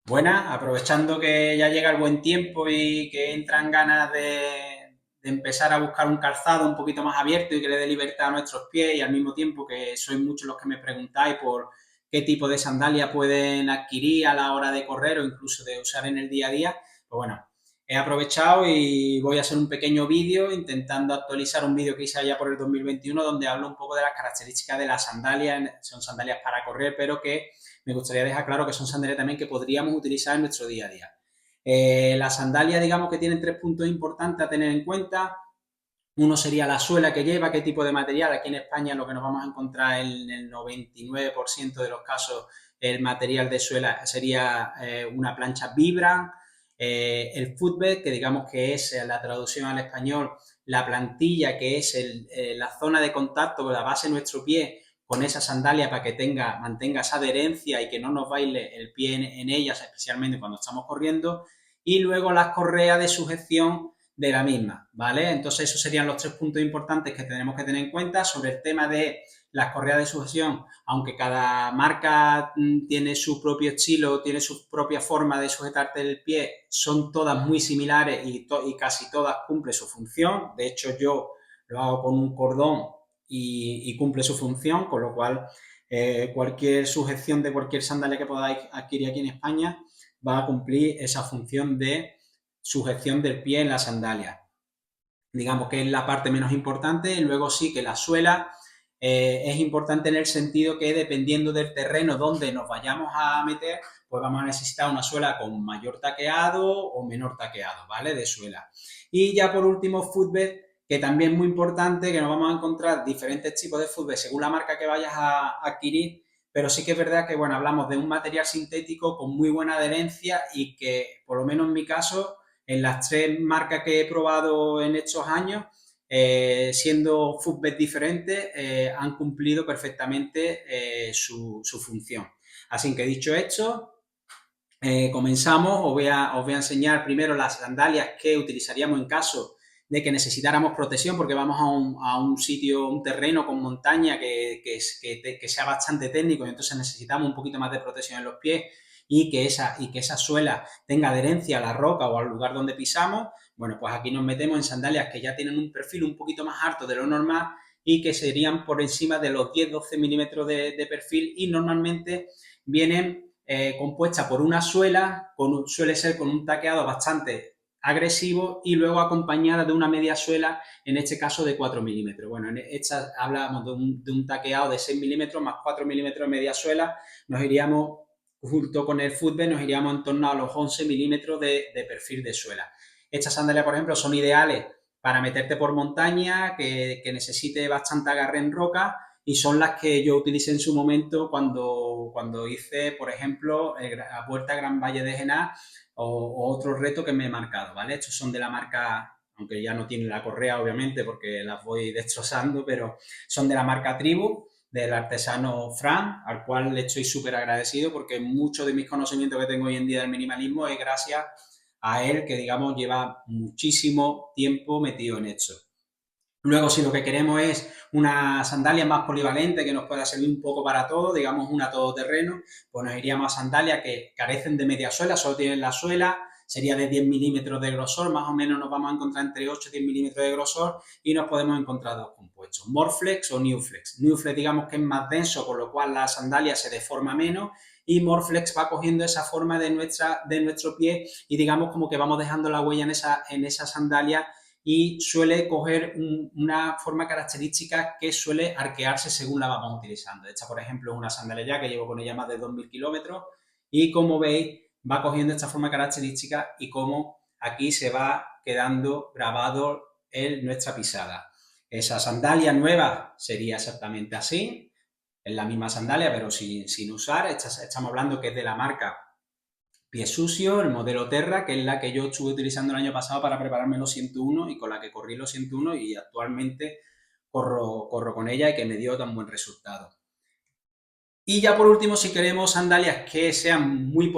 Buenas, aprovechando que ya llega el buen tiempo y que entran ganas de empezar a buscar un calzado un poquito más abierto y que le dé libertad a nuestros pies y al mismo tiempo que sois muchos los que me preguntáis por qué tipo de sandalia pueden adquirir a la hora de correr o incluso de usar en el día a día, pues bueno, he aprovechado y voy a hacer un pequeño vídeo intentando actualizar un vídeo que hice allá por el 2021 donde hablo un poco de las características de las sandalias, son sandalias para correr, pero que me gustaría dejar claro que son sandalias también que podríamos utilizar en nuestro día a día. Las sandalias, digamos que tienen tres puntos importantes a tener en cuenta. Uno sería la suela que lleva, qué tipo de material. Aquí en España lo que nos vamos a encontrar en el 99% de los casos, el material de suela sería una plancha Vibram. El footbed, que digamos que es la traducción al español, la plantilla, que es la zona de contacto con la base de nuestro pie con esa sandalia para que mantenga esa adherencia y que no nos baile el pie en ellas, especialmente cuando estamos corriendo. Y luego las correas de sujeción de la misma, ¿vale? Entonces esos serían los tres puntos importantes que tenemos que tener en cuenta sobre el tema de las correas de sujeción, aunque cada marca tiene su propio estilo, tiene su propia forma de sujetarte el pie, son todas muy similares y casi todas cumplen su función. De hecho, yo lo hago con un cordón y cumple su función, con lo cual cualquier sujeción de cualquier sandalia que podáis adquirir aquí en España va a cumplir esa función de sujeción del pie en la sandalia. Digamos que es la parte menos importante. Y luego sí que la suela es importante en el sentido que dependiendo del terreno donde nos vayamos a meter, pues vamos a necesitar una suela con mayor taqueado o menor taqueado, ¿vale? De suela. Y ya por último, footbed, que también es muy importante, que nos vamos a encontrar diferentes tipos de footbed según la marca que vayas a adquirir, pero sí que es verdad que, bueno, hablamos de un material sintético con muy buena adherencia y que, por lo menos en mi caso, en las tres marcas que he probado en estos años, siendo footbed diferentes, han cumplido perfectamente su función. Así que dicho esto, comenzamos. Os voy a enseñar primero las sandalias que utilizaríamos en caso de que necesitáramos protección, porque vamos a un sitio, un terreno con montaña que sea bastante técnico y entonces necesitamos un poquito más de protección en los pies y que esa suela tenga adherencia a la roca o al lugar donde pisamos. Bueno, pues aquí nos metemos en sandalias que ya tienen un perfil un poquito más alto de lo normal y que serían por encima de los 10-12 milímetros de perfil y normalmente vienen compuesta por una suela, suele ser con un taqueado bastante agresivo y luego acompañada de una media suela, en este caso de 4 milímetros. Bueno, en esta hablamos de un taqueado de 6 milímetros más 4 milímetros de media suela, nos iríamos, junto con el footbed, nos iríamos en torno a los 11 milímetros de perfil de suela. Estas sandalias, por ejemplo, son ideales para meterte por montaña, que necesite bastante agarre en roca, y son las que yo utilicé en su momento cuando hice, por ejemplo, la Vuelta a Gran Valle de Genà o otro reto que me he marcado, ¿vale? Estos son de la marca, aunque ya no tienen la correa, obviamente, porque las voy destrozando, pero son de la marca Tribu, del artesano Fran, al cual le estoy súper agradecido porque mucho de mis conocimientos que tengo hoy en día del minimalismo es gracias a él, que digamos lleva muchísimo tiempo metido en esto. Luego, si lo que queremos es una sandalia más polivalente que nos pueda servir un poco para todo, digamos una todoterreno, pues nos iríamos a sandalias que carecen de media suela, solo tienen la suela, sería de 10 milímetros de grosor, más o menos nos vamos a encontrar entre 8 y 10 milímetros de grosor y nos podemos encontrar dos compuestos, Morflex o Newflex. Newflex digamos que es más denso, con lo cual la sandalia se deforma menos y Morflex va cogiendo esa forma de nuestro pie y digamos como que vamos dejando la huella en esa sandalia y suele coger una forma característica que suele arquearse según la vamos utilizando. Esta, por ejemplo, es una sandalia ya que llevo con ella más de 2000 kilómetros y como veis va cogiendo esta forma característica y como aquí se va quedando grabado en nuestra pisada. Esa sandalia nueva sería exactamente así, es la misma sandalia pero sin usar. Estamos hablando que es de la marca Pie Sucio, el modelo Terra, que es la que yo estuve utilizando el año pasado para prepararme los 101 y con la que corrí los 101 y actualmente corro con ella y que me dio tan buen resultado. Y ya por último, si queremos sandalias que sean muy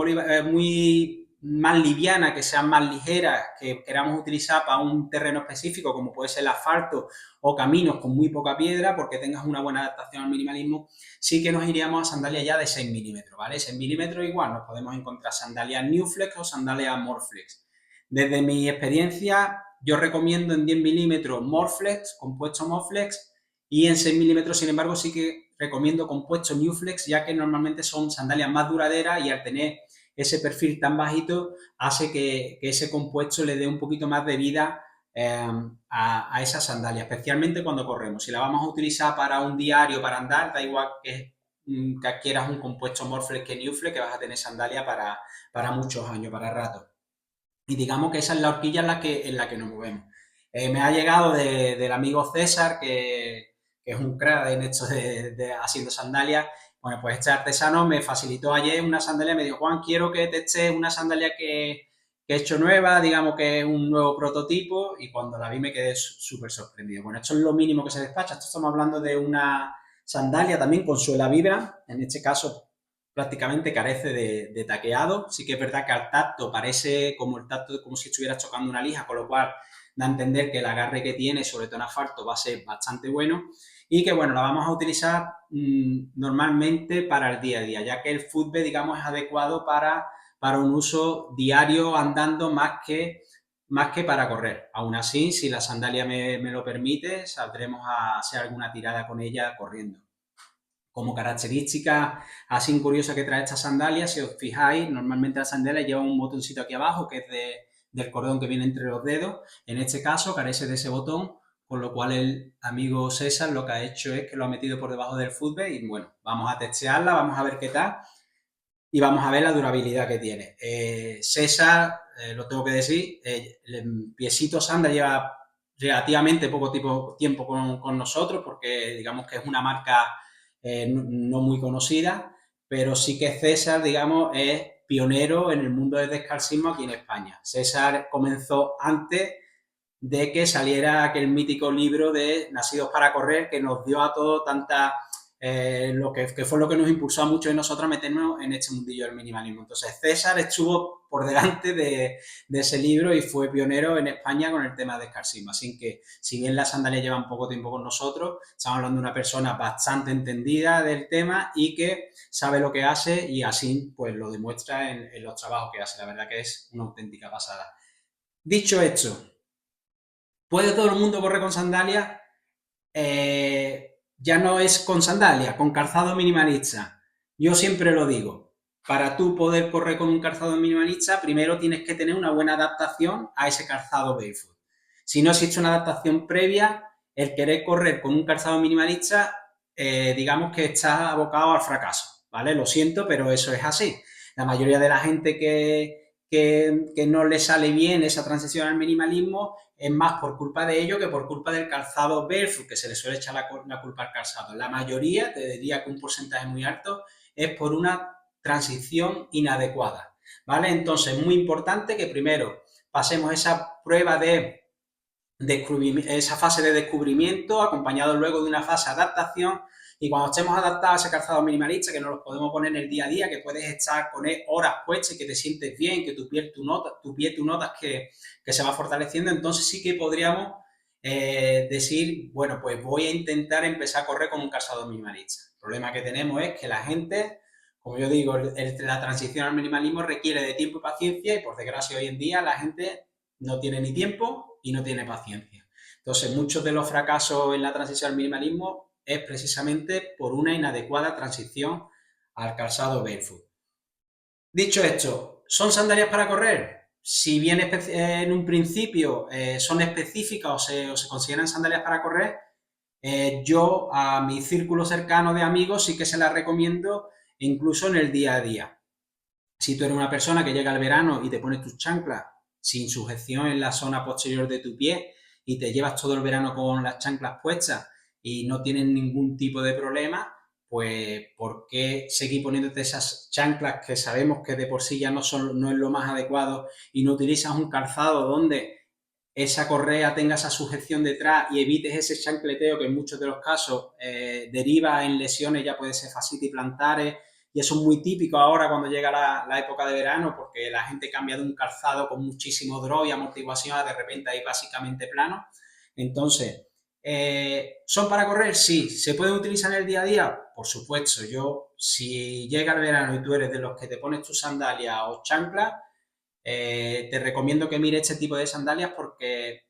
más livianas, que sean más ligeras, que queramos utilizar para un terreno específico, como puede ser el asfalto o caminos con muy poca piedra, porque tengas una buena adaptación al minimalismo, sí que nos iríamos a sandalias ya de 6 milímetros, ¿vale? 6 milímetros igual, nos podemos encontrar sandalias Newflex o sandalias Morflex. Desde mi experiencia, yo recomiendo en 10 milímetros Morflex, compuesto Morflex, y en 6 milímetros, sin embargo, sí que recomiendo compuesto Newflex, ya que normalmente son sandalias más duraderas y al tener ese perfil tan bajito hace que ese compuesto le dé un poquito más de vida a esa sandalia, especialmente cuando corremos. Si la vamos a utilizar para un diario, para andar, da igual que adquieras un compuesto Morflex que Newflex, que vas a tener sandalia para muchos años, para rato. Y digamos que esa es la horquilla en la que nos movemos. Me ha llegado del amigo César, que es un crack en esto haciendo sandalias. Bueno, pues este artesano me facilitó ayer una sandalia, me dijo, Juan, quiero que testes una sandalia que he hecho nueva, digamos que es un nuevo prototipo, y cuando la vi me quedé súper sorprendido. Bueno, esto es lo mínimo que se despacha, esto estamos hablando de una sandalia también con suela vibra, en este caso prácticamente carece de taqueado. Sí que es verdad que al tacto parece como el tacto como si estuvieras tocando una lija, con lo cual da a entender que el agarre que tiene, sobre todo en asfalto, va a ser bastante bueno y que, bueno, la vamos a utilizar normalmente para el día a día, ya que el footbed, digamos, es adecuado para un uso diario andando más que para correr. Aún así, si la sandalia me lo permite, saldremos a hacer alguna tirada con ella corriendo. Como característica así curiosa que trae esta sandalia, si os fijáis, normalmente la sandalia lleva un botoncito aquí abajo que es del cordón que viene entre los dedos. En este caso carece de ese botón, con lo cual el amigo César lo que ha hecho es que lo ha metido por debajo del footbed y bueno, vamos a testearla, vamos a ver qué tal y vamos a ver la durabilidad que tiene. César, lo tengo que decir, el Piecito Sandal lleva relativamente poco tiempo con nosotros porque digamos que es una marca no muy conocida, pero sí que César, digamos, es pionero en el mundo del descalcismo aquí en España. César comenzó antes de que saliera aquel mítico libro de Nacidos para Correr, que nos dio a todos tanta lo que fue lo que nos impulsó a muchos de nosotros a meternos en este mundillo del minimalismo. Entonces, César estuvo por delante de ese libro y fue pionero en España con el tema del escarcismo. Así que, si bien las sandalias llevan poco tiempo con nosotros, estamos hablando de una persona bastante entendida del tema y que sabe lo que hace y así pues lo demuestra en los trabajos que hace. La verdad que es una auténtica pasada. Dicho esto, ¿puede todo el mundo correr con sandalias? Ya no es con sandalias, con calzado minimalista. Yo siempre lo digo, para tú poder correr con un calzado minimalista, primero tienes que tener una buena adaptación a ese calzado barefoot. Si no existe una adaptación previa, el querer correr con un calzado minimalista, digamos que está abocado al fracaso, ¿vale? Lo siento, pero eso es así. La mayoría de la gente que no le sale bien esa transición al minimalismo es más por culpa de ello que por culpa del calzado barefoot, que se le suele echar la culpa al calzado. La mayoría, te diría que un porcentaje muy alto, es por una transición inadecuada, ¿vale? Entonces, es muy importante que primero pasemos esa prueba esa fase de descubrimiento, acompañado luego de una fase de adaptación, y cuando estemos adaptados a ese calzado minimalista, que nos lo podemos poner en el día a día, que puedes estar con él horas puestas y que te sientes bien, que tu pie tú notas que se va fortaleciendo, entonces sí que podríamos decir, bueno, pues voy a intentar empezar a correr con un calzado minimalista. El problema que tenemos es que la gente, como yo digo, la transición al minimalismo requiere de tiempo y paciencia y por desgracia hoy en día la gente no tiene ni tiempo y no tiene paciencia. Entonces, muchos de los fracasos en la transición al minimalismo es precisamente por una inadecuada transición al calzado barefoot. Dicho esto, ¿son sandalias para correr? Si bien en un principio son específicas o se consideran sandalias para correr, yo a mi círculo cercano de amigos sí que se las recomiendo incluso en el día a día. Si tú eres una persona que llega al verano y te pones tus chanclas sin sujeción en la zona posterior de tu pie y te llevas todo el verano con las chanclas puestas y no tienes ningún tipo de problema, pues ¿por qué seguir poniéndote esas chanclas que sabemos que de por sí ya no es lo más adecuado y no utilizas un calzado donde esa correa tenga esa sujeción detrás y evites ese chancleteo que en muchos de los casos deriva en lesiones, ya puede ser fascitis plantares, y eso es muy típico ahora cuando llega la época de verano, porque la gente cambia de un calzado con muchísimo draw y amortiguación a de repente ahí básicamente plano. Entonces, ¿son para correr? Sí. ¿Se pueden utilizar en el día a día? Por supuesto. Yo, si llega el verano y tú eres de los que te pones tus sandalias o chanclas, te recomiendo que mires este tipo de sandalias porque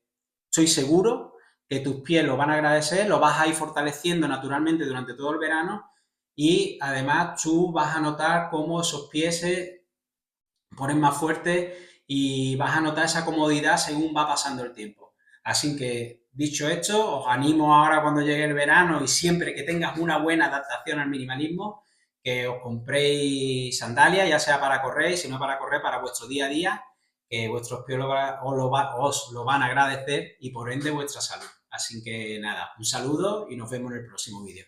estoy seguro que tus pies lo van a agradecer, lo vas a ir fortaleciendo naturalmente durante todo el verano y además tú vas a notar cómo esos pies se ponen más fuertes y vas a notar esa comodidad según va pasando el tiempo. Así que, dicho esto, os animo ahora cuando llegue el verano y siempre que tengas una buena adaptación al minimalismo, que os compréis sandalias, ya sea para correr, si no para correr, para vuestro día a día, que vuestros pies os lo van a agradecer y por ende vuestra salud. Así que nada, un saludo y nos vemos en el próximo vídeo.